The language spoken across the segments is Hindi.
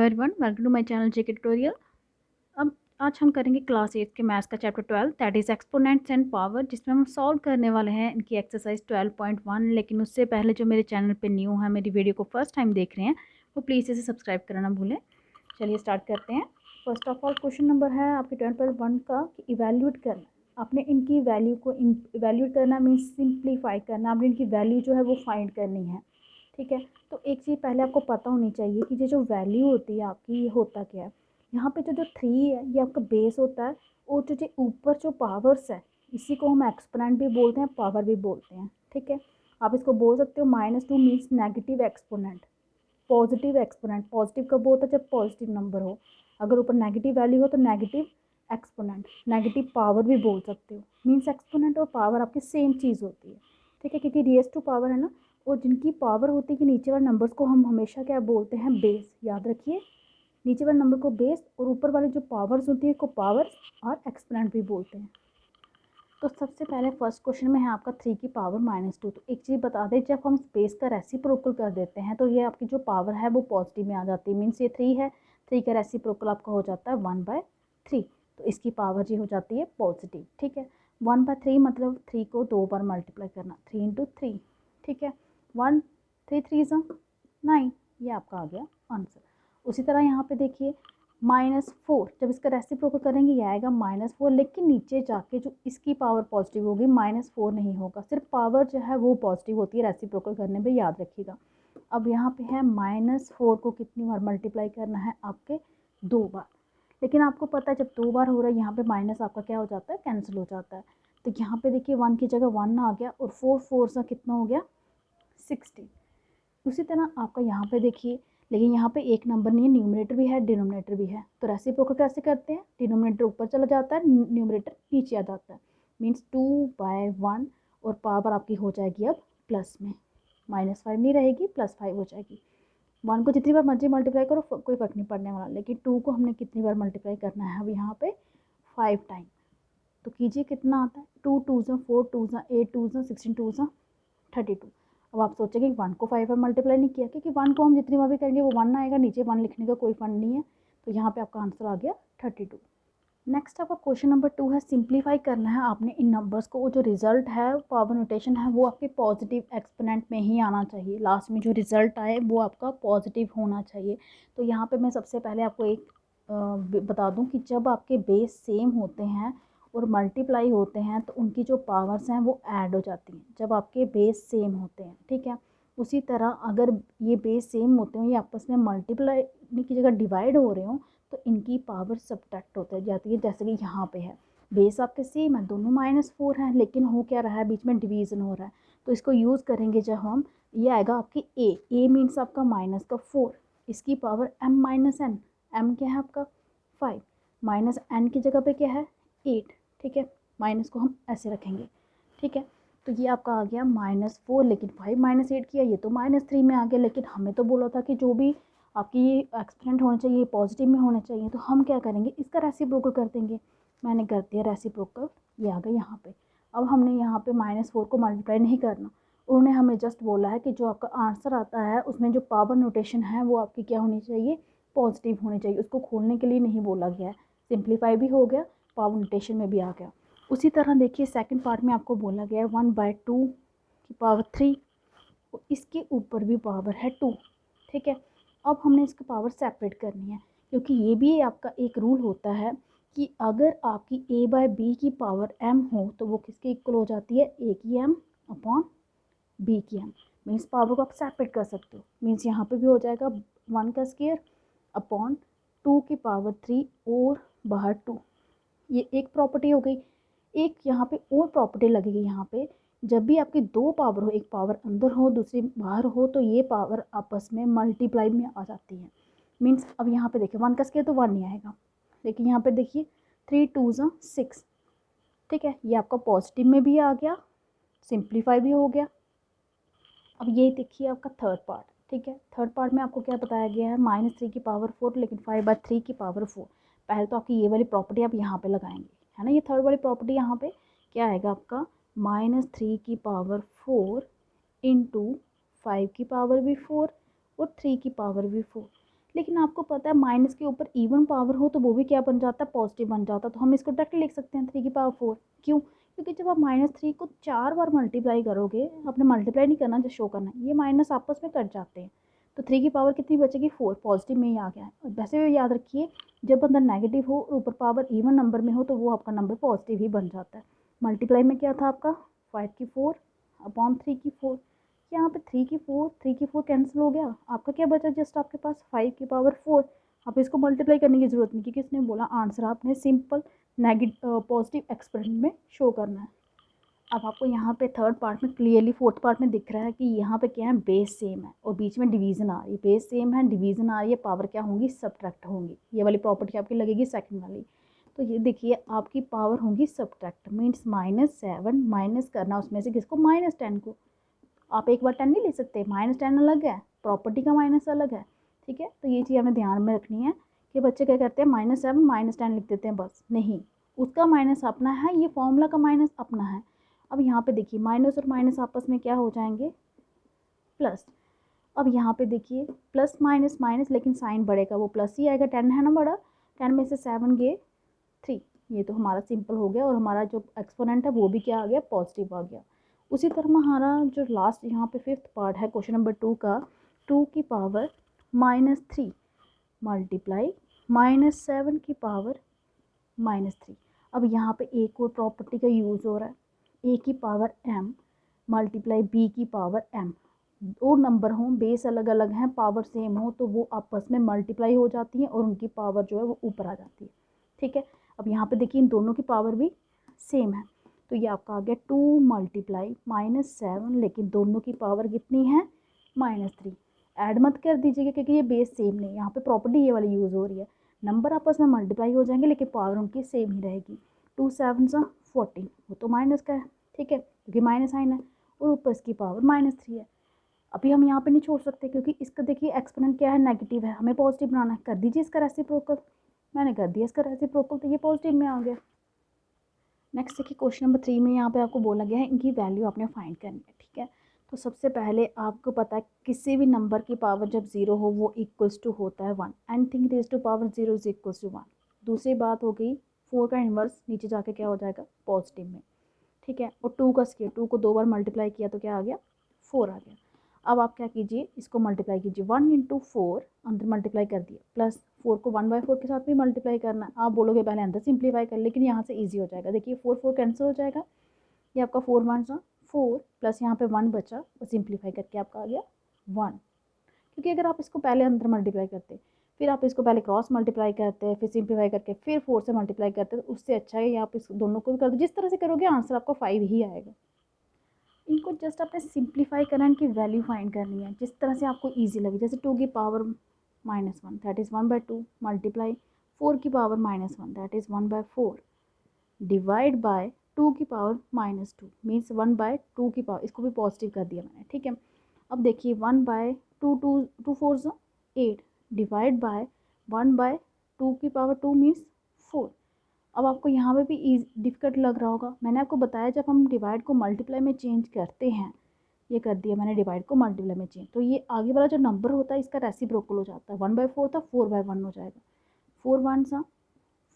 Everyone, welcome to my channel JK tutorial. अब आज हम करेंगे क्लास 8 के मैथ्स का chapter 12 that is exponents and power, जिसमें हम सॉल्व करने वाले हैं इनकी एक्सरसाइज 12.1। लेकिन उससे पहले जो मेरे चैनल पे न्यू है, मेरी वीडियो को फर्स्ट टाइम देख रहे हैं, वो प्लीज़ इसे सब्सक्राइब करना भूलें। चलिए स्टार्ट करते हैं। First of all question number है आपके 12.1 का कि इवैल्यूएट करना। आपने इनकी वैल्यू को इवैल्यूएट करना मीन्स सिंप्लीफाई करना। आपने इनकी वैल्यू जो है वो फाइंड करनी है, ठीक है। तो एक चीज़ पहले आपको पता होनी चाहिए कि ये जो वैल्यू होती है आपकी, ये होता क्या है। यहाँ पे जो 3 है ये आपका बेस होता है, और जो ऊपर जो पावर्स है इसी को हम एक्सपोनेंट भी बोलते हैं, पावर भी बोलते हैं, ठीक है। आप इसको बोल सकते हो -2 means negative exponent, positive exponent. Positive कब होता है? जब पॉजिटिव नंबर हो। अगर ऊपर नेगेटिव वैल्यू हो तो नेगेटिव एक्सपोनेंट। नेगेटिव पावर भी बोल सकते हो। मीन्स एक्सपोनेंट और पावर आपकी सेम चीज़ होती है, ठीक है, क्योंकि रेज़ टू पावर है ना। और जिनकी पावर होती है कि नीचे वाले नंबर्स को हम हमेशा क्या बोलते हैं? बेस। याद रखिए, नीचे वाले नंबर को बेस और ऊपर वाले जो पावर्स होती है को पावर्स और एक्सपोनेंट भी बोलते हैं। तो सबसे पहले फर्स्ट क्वेश्चन में है आपका 3 की पावर -2। तो एक चीज़ बता दें, जब हम बेस का रेसिप्रोकल कर देते हैं तो ये आपकी जो पावर है वो पॉजिटिव में आ जाती है। मीन्स ये 3 है, 3 का रेसिप्रोकल आपका हो जाता है 1/3। तो इसकी पावर जी हो जाती है पॉजिटिव, ठीक है। 1/3 मतलब 3 को 2 बार मल्टीप्लाई करना, 3 × 3, ठीक है। 1 3 3 9, ये आपका आ गया आंसर। उसी तरह यहाँ पे देखिए -4, जब इसका रेसिप्रोकल करेंगे ये आएगा -4, लेकिन नीचे जाके जो इसकी पावर पॉजिटिव होगी, -4 नहीं होगा। सिर्फ पावर जो है वो पॉजिटिव होती है रेसिप्रोकल करने पे, याद रखिएगा। अब यहाँ पे है -4 को कितनी बार मल्टीप्लाई करना है? आपके 2 बार। लेकिन आपको पता है जब 2 बार हो रहा है यहाँ पे माइनस आपका क्या हो जाता है? कैंसिल हो जाता है। तो यहाँ पे देखिए 1 की जगह 1 आ गया, और 4 4 सा कितना हो गया? 60। उसी तरह आपका यहाँ पे देखिए, लेकिन यहाँ पे एक नंबर नहीं है, न्यूमरेटर भी है डिनोमिनेटर भी है। तो रेसिप्रोकल कैसे करते हैं? डिनोमिनेटर ऊपर चला जाता है, न्यूमरेटर नीचे आ जाता है। मीन्स 2/1, और पावर आपकी हो जाएगी अब प्लस में। -5 नहीं रहेगी, +5 हो जाएगी। 1 को जितनी बार मर्जी मल्टीप्लाई करो कोई फ़र्क नहीं पड़ने वाला, लेकिन 2 को हमने कितनी बार मल्टीप्लाई करना है अब यहाँ पे? 5 टाइम। तो कीजिए कितना आता है? 2 2 4 2 8 2 16 2 32। अब आप सोचेंगे 1 को 5 बार मल्टीप्लाई नहीं किया, क्योंकि 1 को हम जितनी बार भी करेंगे वो 1 आएगा, नीचे 1 लिखने का कोई फन नहीं है। तो यहाँ पे आपका आंसर आ गया 32। नेक्स्ट आपका क्वेश्चन नंबर 2 है, सिंप्लीफाई करना है आपने इन नंबर्स को। जो रिजल्ट है पावर नोटेशन है वो आपके पॉजिटिव एक्सपोनेंट में ही आना चाहिए। लास्ट में जो रिजल्ट आए वो आपका पॉजिटिव होना चाहिए। तो यहाँ पे मैं सबसे पहले आपको एक बता दूं कि जब आपके बेस सेम होते हैं और मल्टीप्लाई होते हैं तो उनकी जो पावर्स हैं वो ऐड हो जाती हैं, जब आपके बेस सेम होते हैं, ठीक है। उसी तरह अगर ये बेस सेम होते हो, ये आपस में मल्टीप्लाई की जगह डिवाइड हो रहे हो, तो इनकी पावर सब्ट्रैक्ट होते जाती है। जैसे कि यहाँ पे है, बेस आपके सेम है, दोनों -4 हैं, लेकिन हो क्या रहा है? बीच में डिवीज़न हो रहा है। तो इसको यूज़ करेंगे जब हम, ये आएगा आपकी ए मीन्स आपका -4, इसकी पावर m-n। m क्या है आपका? 5। -n की जगह पे क्या है? 8, ठीक है। माइनस को हम ऐसे रखेंगे, ठीक है। तो ये आपका आ गया -4, लेकिन 5 - 8 किया, ये तो -3 में आ गया। लेकिन हमें तो बोला था कि जो भी आपकी ये एक्सपोनेंट होने चाहिए पॉजिटिव में होने चाहिए। तो हम क्या करेंगे? इसका रेसिप्रोकल कर देंगे। मैंने कर दिया रेसिप्रोकल, ये आ गया यहाँ पे। अब हमने यहाँ पे -4 को मल्टीप्लाई नहीं करना, उन्होंने हमें जस्ट बोला है कि जो आपका आंसर आता है उसमें जो पावर नोटेशन है वो आपकी क्या होनी चाहिए? पॉजिटिव होनी चाहिए। उसको खोलने के लिए नहीं बोला गया है। सिंप्लीफाई भी हो गया, पावर नोटेशन में भी आ गया। उसी तरह देखिए सेकंड पार्ट में आपको बोला गया है 1/2 की पावर 3, और इसके ऊपर भी पावर है 2, ठीक है। अब हमने इसकी पावर सेपरेट करनी है, क्योंकि ये भी आपका एक रूल होता है कि अगर आपकी a/b की पावर m हो तो वो किसके इक्वल हो जाती है? a की m अपॉन b की m। मीन्स पावर को आप सेपरेट कर सकते हो। मीन्स यहाँ पे भी हो जाएगा 1 का स्क्वायर अपॉन 2 की पावर 3 और बाहर 2। ये एक प्रॉपर्टी हो गई। एक यहाँ पे और प्रॉपर्टी लगेगी। यहाँ पे जब भी आपकी 2 पावर हो, एक पावर अंदर हो दूसरी बाहर हो, तो ये पावर आपस में मल्टीप्लाई में आ जाती है। मीन्स अब यहाँ पे देखिए 1 का स्क्वायर तो 1 नहीं आएगा, लेकिन यहाँ पे देखिए 3 2 6, ठीक है। ये आपका पॉजिटिव में भी आ गया, सिंप्लीफाई भी हो गया। अब ये देखिए आपका थर्ड पार्ट, ठीक है। थर्ड पार्ट में आपको क्या बताया गया है? -3 की पावर 4, लेकिन 5/3 की पावर 4। पहले तो आपकी ये वाली प्रॉपर्टी आप यहाँ पे लगाएंगे, है ना। ये थर्ड वाली प्रॉपर्टी यहाँ पे क्या आएगा आपका? -3 की पावर 4 इंटू 5 की पावर भी 4 और 3 की पावर भी 4। लेकिन आपको पता है माइनस के ऊपर इवन पावर हो तो वो भी क्या बन जाता है, पॉजिटिव बन जाता है। तो हम इसको डायरेक्टली लिख सकते हैं 3 की पावर 4। क्यों? क्योंकि जब आप -3 को 4 बार मल्टीप्लाई करोगे, आपने मल्टीप्लाई नहीं करना, जो शो करना है, ये माइनस आपस में कट जाते हैं। तो 3 की पावर कितनी बचेगी, 4, पॉजिटिव में ही आ गया है। और वैसे भी याद रखिए, जब अंदर नेगेटिव हो और ऊपर पावर इवन नंबर में हो तो वो आपका नंबर पॉजिटिव ही बन जाता है। मल्टीप्लाई में क्या था आपका, 5 की 4 अपॉन 3 की 4। यहाँ पे 3 की 4 कैंसिल हो गया, आपका क्या बचा, जस्ट आपके पास 5 की पावर 4। अब इसको मल्टीप्लाई करने की जरूरत नहीं, क्योंकि इसने बोला आंसर आपने सिंपल नेगेटिव पॉजिटिव एक्सप्रेशन में शो करना है। अब आपको यहाँ पे थर्ड पार्ट में क्लियरली, फोर्थ पार्ट में दिख रहा है कि यहाँ पे क्या है, बेस सेम है और बीच में डिवीजन आ रही है। बेस सेम है, डिवीजन आ रही है, पावर क्या होंगी, सब्ट्रैक्ट होंगी। ये वाली प्रॉपर्टी आपकी लगेगी सेकंड वाली। तो ये देखिए आपकी पावर होंगी सब्ट्रैक्ट, मीन्स -7 माइनस करना उसमें से किसको, -10 को। आप एक बार 10 नहीं ले सकते, -10 अलग है, प्रॉपर्टी का माइनस अलग है। ठीक है, तो ये चीज़ हमें ध्यान में रखनी है कि बच्चे क्या करते हैं, -7 -10 लिख देते हैं बस, नहीं, उसका माइनस अपना है, ये फॉर्मूला का माइनस अपना है। अब यहाँ पे देखिए माइनस और माइनस आपस में क्या हो जाएंगे, प्लस। अब यहाँ पे देखिए प्लस माइनस माइनस, लेकिन साइन बढ़ेगा, वो प्लस ही आएगा, 10 है ना बड़ा, 10 में से 7 गए 3, ये तो हमारा सिंपल हो गया और हमारा जो एक्सपोनेंट है वो भी क्या आ गया, पॉजिटिव आ गया। उसी तरह हमारा जो लास्ट यहाँ पे फिफ्थ पार्ट है क्वेश्चन नंबर 2 का, 2 की पावर -3 मल्टीप्लाई -7 की पावर -3। अब यहाँ पे एक और प्रॉपर्टी का यूज़ हो रहा है, ए की पावर m मल्टीप्लाई बी की पावर m। दो नंबर हों, बेस अलग अलग हैं, पावर सेम हो तो वो आपस में मल्टीप्लाई हो जाती है और उनकी पावर जो है वो ऊपर आ जाती है। ठीक है, अब यहाँ पे देखिए इन दोनों की पावर भी सेम है, तो ये आपका आ गया 2 मल्टीप्लाई -7, लेकिन दोनों की पावर कितनी है, -3। ऐड मत कर दीजिएगा क्योंकि ये बेस सेम नहीं, यहाँ पे प्रॉपर्टी ये वाली यूज़ हो रही है, नंबर आपस में मल्टीप्लाई हो जाएंगे लेकिन पावर उनकी सेम ही रहेगी। 2 7 14, वो तो माइनस का है, ठीक है, क्योंकि माइनस साइन है, और ऊपर इसकी पावर -3 है। अभी हम यहाँ पे नहीं छोड़ सकते क्योंकि इसका देखिए एक्सपोनेंट क्या है, नेगेटिव है, हमें पॉजिटिव बनाना है, कर दीजिए इसका रेसिप्रोकल। मैंने कर दिया इसका रेसिप्रोकल, तो ये पॉजिटिव में आ गया। नेक्स्ट देखिए क्वेश्चन नंबर 3 में यहाँ पे आपको बोला गया है इनकी वैल्यू आपने फाइंड करनी है। ठीक है, तो सबसे पहले आपको पता है किसी भी नंबर की पावर जब 0 हो वो इक्वल्स टू होता है 1, anything raise to power 0 is equals to 1। दूसरी बात हो गई 4 का इन्वर्स नीचे जाके क्या हो जाएगा, पॉजिटिव में। ठीक है, और 2 का स्क्वायर, 2 को 2 बार मल्टीप्लाई किया तो क्या आ गया, 4 आ गया। अब आप क्या कीजिए, इसको मल्टीप्लाई कीजिए, 1 × 4 अंदर मल्टीप्लाई कर दिया, प्लस 4 को 1/4 के साथ भी मल्टीप्लाई करना है। आप बोलोगे पहले अंदर सिंप्लीफाई कर, लेकिन यहाँ से ईजी हो जाएगा। देखिए 4 4 कैंसिल हो जाएगा, ये आपका 4 1 4, प्लस यहाँ पे 1 बचा और सिंप्लीफाई करके आपका आ गया 1। क्योंकि अगर आप इसको पहले अंदर मल्टीप्लाई करते, फिर आप इसको पहले क्रॉस मल्टीप्लाई करते हैं, फिर सिंप्लीफाई करके फिर 4 से मल्टीप्लाई करते, तो उससे अच्छा है आप इस दोनों को भी कर दो, जिस तरह से करोगे आंसर आपका 5 ही आएगा। इनको जस्ट आपने सिंप्लीफाई करना, इनकी वैल्यू फाइंड करनी है जिस तरह से आपको इजी लगे। जैसे 2 की पावर -1 दैट इज़ 1/2 मल्टीप्लाई 4 की power -1 that is 1/4 divide by 2 की पावर -2 मीन्स 1/2 की पावर, इसको भी पॉजिटिव कर दिया मैंने। ठीक है, अब देखिए 1/2 2 4 8 डिवाइड बाय 1/2 की पावर 2 मीन्स 4। अब आपको यहाँ पे भी डिफ़िकल्ट लग रहा होगा, मैंने आपको बताया जब हम डिवाइड को मल्टीप्लाई में चेंज करते हैं, ये कर दिया मैंने डिवाइड को मल्टीप्लाई में चेंज, तो ये आगे वाला जो नंबर होता है इसका रेसिप्रोकल हो जाता है, 1/4 था 4/1 हो जाएगा, 4 1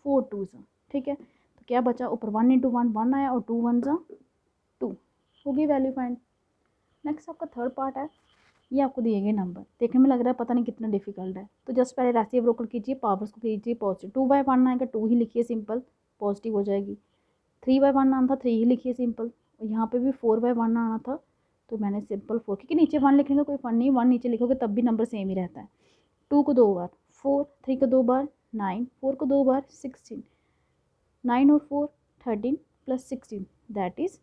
4 2 ठीक है, तो क्या बचा ऊपर 1 × 1 1 आया और 2 1 2, होगी वैल्यू फाइंड। नेक्स्ट आपका थर्ड पार्ट है, ये आपको दिए गए नंबर देखने में लग रहा है पता नहीं कितना डिफिकल्ट है, तो जस्ट पहले रेसिप्रोकल कीजिए, पावर्स को कीजिए पॉजिटिव, 2/1 आएगा 2 ही लिखिए सिंपल, पॉजिटिव हो जाएगी। 3/1 आना था 3 ही लिखिए सिंपल, और यहाँ पे भी 4/1 आना था तो मैंने सिंपल 4, क्योंकि नीचे 1 लिखने का कोई फन नहीं, 1 नीचे लिखोगे तब भी नंबर सेम ही रहता है। 2 को 2 बार 4, 3 को 2 बार 9, 4 को 2 बार 16, 9 और 4 13 प्लस 16 दैट इज़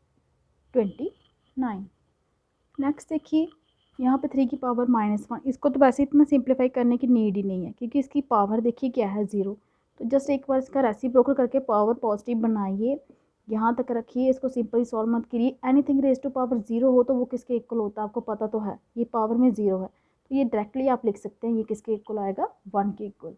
29। नेक्स्ट देखिए यहाँ पे 3 की पावर -1, इसको तो वैसे इतना सिंप्लीफाई करने की नीड ही नहीं है क्योंकि इसकी पावर देखिए क्या है 0, तो जस्ट एक बार इसका रेसिप्रोकल करके पावर पॉजिटिव बनाइए, यहाँ तक रखिए, इसको सिंपली सॉल्व मत करिए। एनीथिंग रेज टू पावर 0 हो तो वो किसके इक्वल होता है आपको पता तो है, ये पावर में 0 है, तो ये डायरेक्टली आप लिख सकते हैं ये किसके इक्वल आएगा, 1 के इक्वल।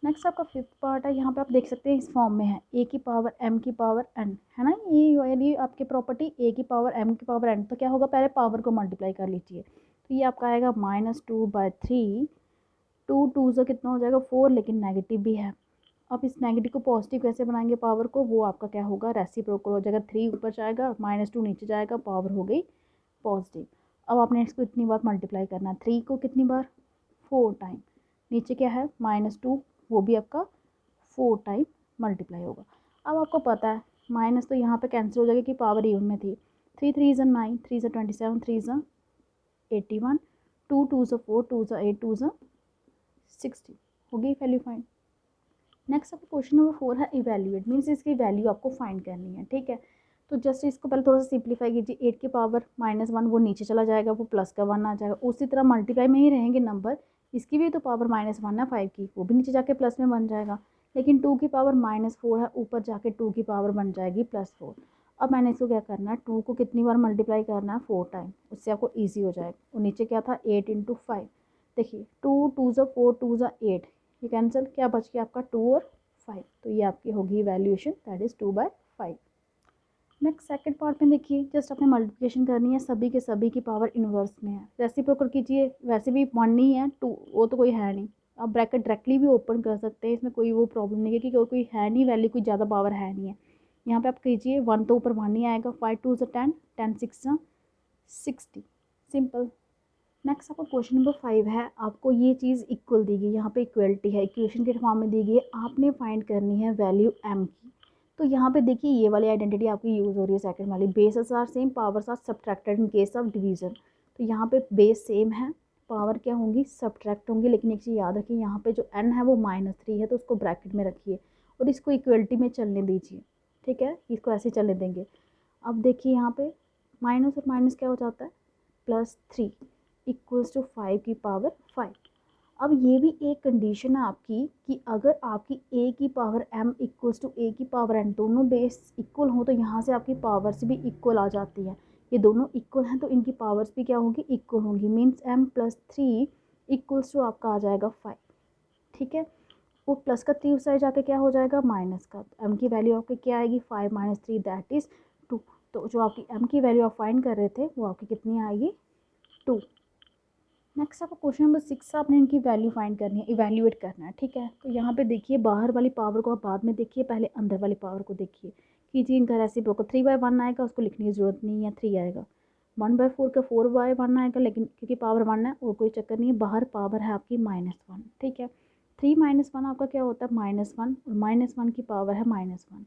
नेक्स्ट आपका फिफ्थ पार्ट है, यहाँ पे आप देख सकते हैं इस फॉर्म में है ए की पावर एम की पावर एन, है ना, ये वाली आपकी प्रॉपर्टी ए की पावर एम की पावर एन, तो क्या होगा पहले पावर को मल्टीप्लाई कर लीजिए, तो ये आपका आएगा -2/3 टू टू से कितना हो जाएगा 4, लेकिन नेगेटिव भी है। अब इस नेगेटिव को पॉजिटिव कैसे बनाएंगे पावर को, वो आपका क्या होगा, रेसिप्रोकल हो जाएगा। 3 ऊपर जाएगा, -2 नीचे जाएगा, पावर हो गई पॉजिटिव। अब आपने इसको इतनी बार मल्टीप्लाई करना है, 3 को कितनी बार, 4 टाइम। नीचे क्या है -2, वो भी आपका 4 टाइम मल्टीप्लाई होगा। अब आपको पता है माइनस तो यहाँ पे कैंसिल हो जाएगा कि पावर इवन में थी। 3 3 ज़ा 9, 3 ज़ा 27, 3 ज़ा 81, 2 2 ज़ा 4, 2 ज़ा 8, 2 ज़ा 60, हो गई वैल्यू फाइंड। नेक्स्ट आपका क्वेश्चन नंबर 4 है इवैल्यूएट, मीन्स इसकी वैल्यू आपको फाइंड करनी है। ठीक है, तो जस्ट इसको पहले थोड़ा सा सिंप्लीफाई कीजिए। 8 की पावर -1 वो नीचे चला जाएगा, वो प्लस का 1 आ जाएगा। उसी तरह मल्टीप्लाई में ही रहेंगे नंबर, इसकी भी तो पावर -1 है 5 की, वो भी नीचे जाके प्लस में बन जाएगा। लेकिन 2 की पावर -4 है, ऊपर जाके 2 की पावर बन जाएगी +4। अब मैंने इसको क्या करना है, 2 को कितनी बार मल्टीप्लाई करना है, 4 टाइम, उससे आपको ईजी हो जाएगा। और नीचे क्या था, 8 × 5, देखिए 2 2 ज़ा 4, 2 ज़ा 8, ये कैंसिल, क्या बच गया आपका 2 और 5, तो ये आपकी होगी valuation, that is 2/5। Next second part में देखिए, जस्ट आपने मल्टीप्लिकेशन करनी है, सभी के सभी की पावर इन्वर्स में है। रेसिप्रोकल कीजिए, वैसे भी 1 नहीं है 2, वो तो कोई है नहीं। आप ब्रैकेट डायरेक्टली भी ओपन कर सकते हैं, इसमें कोई वो प्रॉब्लम नहीं है कि कोई है नहीं वैल्यू, कोई ज़्यादा पावर है नहीं है। यहाँ पे आप कीजिए, 1 तो ऊपर 1 ही आएगा, 5 2 ज़ा 10, 10 6 ज़ा 60, सिंपल। नेक्स्ट आपका क्वेश्चन नंबर 5 है, आपको ये चीज़ इक्वल दी गई, यहाँ पे इक्वलिटी है, इक्वेशन के फॉर्म में दी गई है, आपने फाइंड करनी है वैल्यू m की। तो यहाँ पे देखिए ये वाली आइडेंटिटी आपकी यूज़ हो रही है, सेकंड वाली, bases are same, powers are subtracted in case of division. तो यहाँ पे बेस सेम है, पावर क्या होंगी, सब्ट्रैक्ट होंगी। लेकिन एक चीज़ याद रखिए, यहाँ पे जो n है वो -3 है, तो उसको ब्रैकेट में रखिए और इसको इक्वलिटी में चलने दीजिए। ठीक है, इसको ऐसे चलने देंगे। अब देखिए यहाँ पे माइनस और माइनस क्या हो जाता है, +3 इक्वल्स टू 5 की पावर 5। अब ये भी एक कंडीशन है आपकी कि अगर आपकी a की power m equals to a की पावर n, दोनों बेस इक्वल हो, तो यहाँ से आपकी पावर्स भी इक्वल आ जाती हैं। ये दोनों इक्वल हैं तो इनकी पावर्स भी क्या होंगी, इक्वल होंगी। मीन्स m + 3 इक्वल्स टू आपका आ जाएगा 5। ठीक है, वो प्लस का 3 उस साइड जाके क्या हो जाएगा, माइनस का। तो m की वैल्यू आपकी क्या आएगी, 5 - 3 दैट इज़ 2। तो जो आपकी m की वैल्यू आप फाइंड कर रहे थे वो आपकी कितनी आएगी, 2। नेक्स्ट आपको क्वेश्चन नंबर 6, आपने इनकी वैल्यू फाइंड करनी है, इवैल्यूएट करना है। ठीक है, तो यहाँ पे देखिए बाहर वाली पावर को आप बाद में देखिए, पहले अंदर वाली पावर को देखिए। कीजिए इनका रेसिप्रोकल, 3/1 आएगा, उसको लिखने की ज़रूरत नहीं है, 3 आएगा। 1/4 का 4/1 आएगा, लेकिन क्योंकि पावर 1 है और कोई चक्कर नहीं है, बाहर पावर है आपकी -1। ठीक है, 3 - 1 आपका क्या होता है, -1, और -1 की पावर है -1।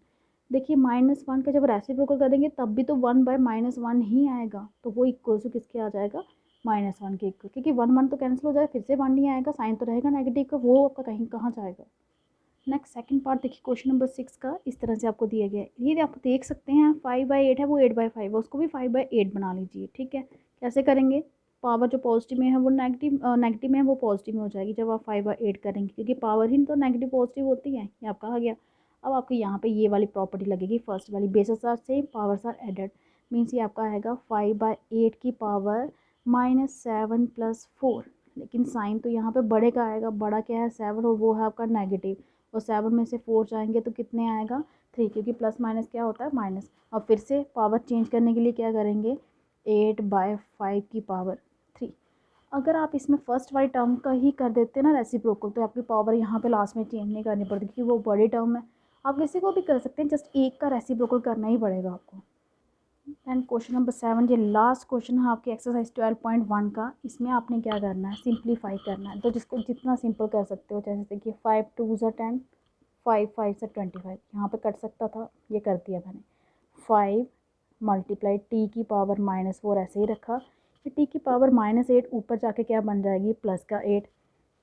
देखिए -1 का जब रेसिप्रोकल करेंगे तब भी तो 1/-1 ही आएगा, तो वो इक्वल टू किसके आ जाएगा, -1 के इक्वल, क्योंकि 1 1 तो कैंसिल हो जाएगा, फिर से 1 नहीं आएगा, साइन तो रहेगा नेगेटिव का, वो आपका कहीं कहाँ जाएगा। नेक्स्ट सेकंड पार्ट देखिए, क्वेश्चन नंबर 6 का इस तरह से आपको दिया गया है। ये आप देख सकते हैं 5/8 है, वो 8/5 है, उसको भी 5/8 बना लीजिए। ठीक है, कैसे करेंगे, पावर जो पॉजिटिव में है वो नेगेटिव में है वो पॉजिटिव में हो जाएगी जब आप 5/8 करेंगे, क्योंकि पावर ही तो नेगेटिव पॉजिटिव होती है, ये आपका आ गया। अब आपके यहाँ पे ये वाली प्रॉपर्टी लगेगी, फर्स्ट वाली, bases are same, powers are added. Means ये आपका आएगा 5/8 की पावर -7 + 4, लेकिन साइन तो यहाँ पे बड़े का आएगा, बड़ा क्या है 7, और वो है आपका नेगेटिव, और 7 में से 4 जाएंगे तो कितने आएगा, 3, क्योंकि प्लस माइनस क्या होता है, माइनस। अब फिर से पावर चेंज करने के लिए क्या करेंगे, 8/5 की पावर 3। अगर आप इसमें फर्स्ट वाली टर्म का ही कर देते ना रेसिप्रोकल, तो आपकी पावर यहाँ पे लास्ट में चेंज नहीं करनी पड़ती, क्योंकि वो बड़ी टर्म है। आप किसी को भी कर सकते हैं, जस्ट एक का रेसिप्रोकल करना ही पड़ेगा आपको। एंड क्वेश्चन नंबर 7, ये लास्ट क्वेश्चन है आपकी एक्सरसाइज 12.1 का। इसमें आपने क्या करना है, सिंप्लीफाई करना है, तो जिसको जितना सिंपल कर सकते हो, जैसे देखिए 5 2 ज़ा 10, 5 5 से 25, यहाँ पे कट सकता था, ये कर दिया मैंने। 5 मल्टीप्लाई टी की पावर -4 ऐसे ही रखा, फिर टी की पावर -8 ऊपर जाके क्या बन जाएगी, प्लस का 8।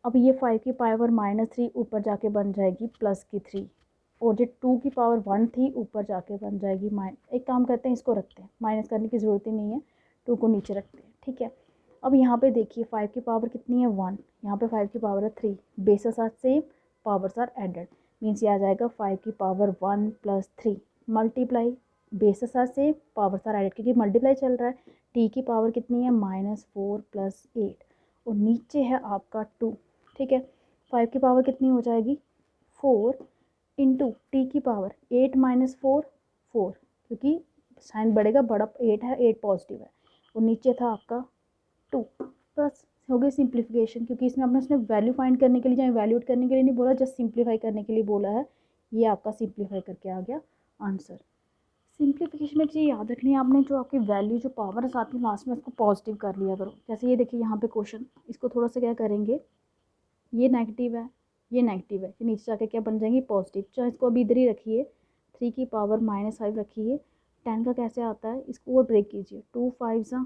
अब ये 5 की पावर -3 ऊपर जाके बन जाएगी प्लस की 3, और जो 2 की पावर 1 थी ऊपर जाके बन जाएगी एक काम करते हैं, इसको रखते हैं, माइनस करने की ज़रूरत ही नहीं है, 2 को नीचे रखते हैं। ठीक है, अब यहाँ पे देखिए 5 की पावर कितनी है, 1, यहाँ पे 5 की पावर है 3, bases are same, powers are added. Means ये आ जाएगा 5 की power 1 + 3 multiply, bases are same, powers are added, क्योंकि मल्टीप्लाई चल रहा है। टी की पावर कितनी है, -4 + 8, और नीचे है आपका 2। ठीक है, 5 की पावर कितनी हो जाएगी, 4 इंटू टी की पावर 8 - 4 4, क्योंकि साइन बढ़ेगा, बड़ा 8 है, 8 पॉजिटिव है, और नीचे था आपका 2, बस हो गई सिंप्लीफिकेशन, क्योंकि इसमें अपने उसने वैल्यू फाइंड करने के लिए या इवैल्यूएट करने के लिए नहीं बोला, जस्ट सिंप्लीफाई करने के लिए बोला है। ये आपका सिंप्लीफाई करके आ गया आंसर। सिंप्लीफिकेशन में चीज़ याद रखनी है आपने, जो आपकी वैल्यू जो पावर आती है लास्ट में उसको पॉजिटिव कर लिया करो। जैसे ये देखिए यहाँ पे क्वेश्चन, इसको थोड़ा सा क्या करेंगे, ये नेगेटिव है, ये नेगेटिव है, ये नीचे जाके क्या बन जाएंगी पॉजिटिव। चाहे इसको अभी इधर ही रखिए, 3 की पावर -5 रखिए। 10 का कैसे आता है, इसको और ब्रेक कीजिए, 2 5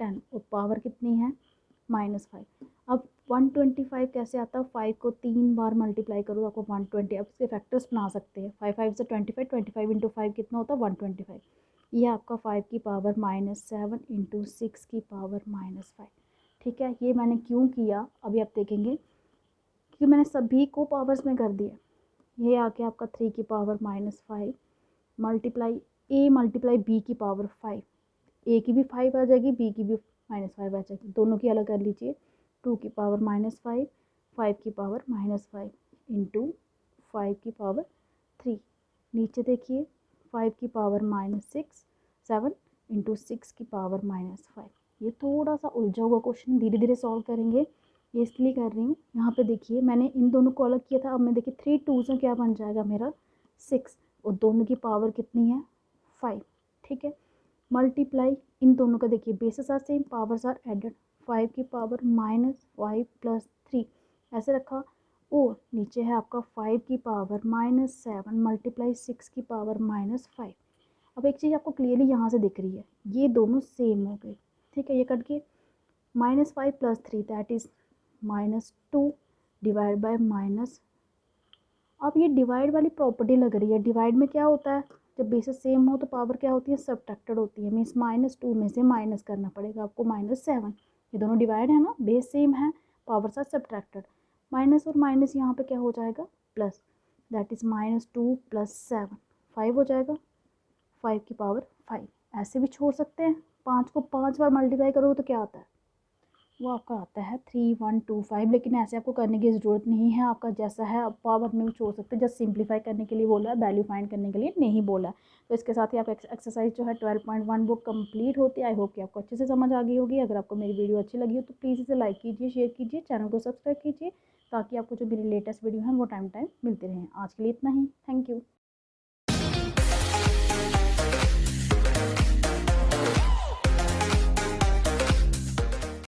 10 और पावर कितनी है -5। अब 125 कैसे आता है, 5 को 3 बार मल्टीप्लाई करो तो आपको 120। अब इसके फैक्टर्स बना सकते हैं, 5 5 से 25, 25 इंटू 5 कितना होता है 125। ये आपका 5 की पावर -7 इंटू 6 की पावर -5। ठीक है, ये मैंने क्यों किया अभी आप देखेंगे, क्योंकि मैंने सभी को पावर्स में कर दिया। ये आ गया आपका 3 की power -5 multiply A multiply B की पावर 5। ए की भी 5 आ जाएगी, बी की भी -5 आ जाएगी, दोनों की अलग कर लीजिए। 2 की पावर -5, 5 की पावर -5 इंटू 5 की पावर 3। नीचे देखिए 5 की पावर -6 7 इंटू 6 की पावर -5। ये थोड़ा सा उलझा हुआ क्वेश्चन, धीरे धीरे सॉल्व करेंगे, ये इसलिए कर रही हूँ। यहाँ पे देखिए मैंने इन दोनों को अलग किया था, अब मैं देखिए 3 2 से क्या बन जाएगा मेरा 6, और दोनों की पावर कितनी है 5। ठीक है, मल्टीप्लाई इन दोनों का देखिए basis are same, powers are added. 5 की पावर -5 प्लस 3 ऐसे रखा, और नीचे है आपका 5 की पावर -7 मल्टीप्लाई 6 की पावर -5। अब एक चीज़ आपको क्लियरली यहाँ से दिख रही है, ये दोनों सेम हो गए। ठीक है, ये कट के -5 plus 3 that is -2 divide by minus. अब ये डिवाइड वाली प्रॉपर्टी लग रही है, डिवाइड में क्या होता है, जब बेसिस सेम हो तो पावर क्या होती है सब्ट्रैक्टेड होती है, मीन्स -2 में से माइनस करना पड़ेगा आपको -7। ये दोनों डिवाइड है ना, बेस सेम है, पावर साथ सब्ट्रैक्टेड, माइनस और माइनस यहाँ पे क्या हो जाएगा प्लस, दैट इज़ -2 प्लस 7 5 हो जाएगा, 5 की पावर 5। ऐसे भी छोड़ सकते हैं, 5 को 5 बार मल्टीप्लाई करोगे तो क्या आता है, वो आपका आता है 3125। लेकिन ऐसे आपको करने की ज़रूरत नहीं है, आपका जैसा है आप पावर में भी छोड़ सकते हैं, जस्ट सिंप्लीफाई करने के लिए बोला है, वैल्यू फाइंड करने के लिए नहीं बोला है। तो इसके साथ ही आप एक्सरसाइज जो है 12.1 वो कंप्लीट होती है। आई होप कि आपको अच्छे से समझ आ गई होगी। अगर आपको मेरी वीडियो अच्छी लगी हो तो प्लीज़ इसे लाइक कीजिए, शेयर कीजिए, चैनल को सब्सक्राइब कीजिए, ताकि आपको जो मेरी लेटेस्ट वीडियो है वो टाइम मिलते रहें। आज के लिए इतना ही, थैंक यू।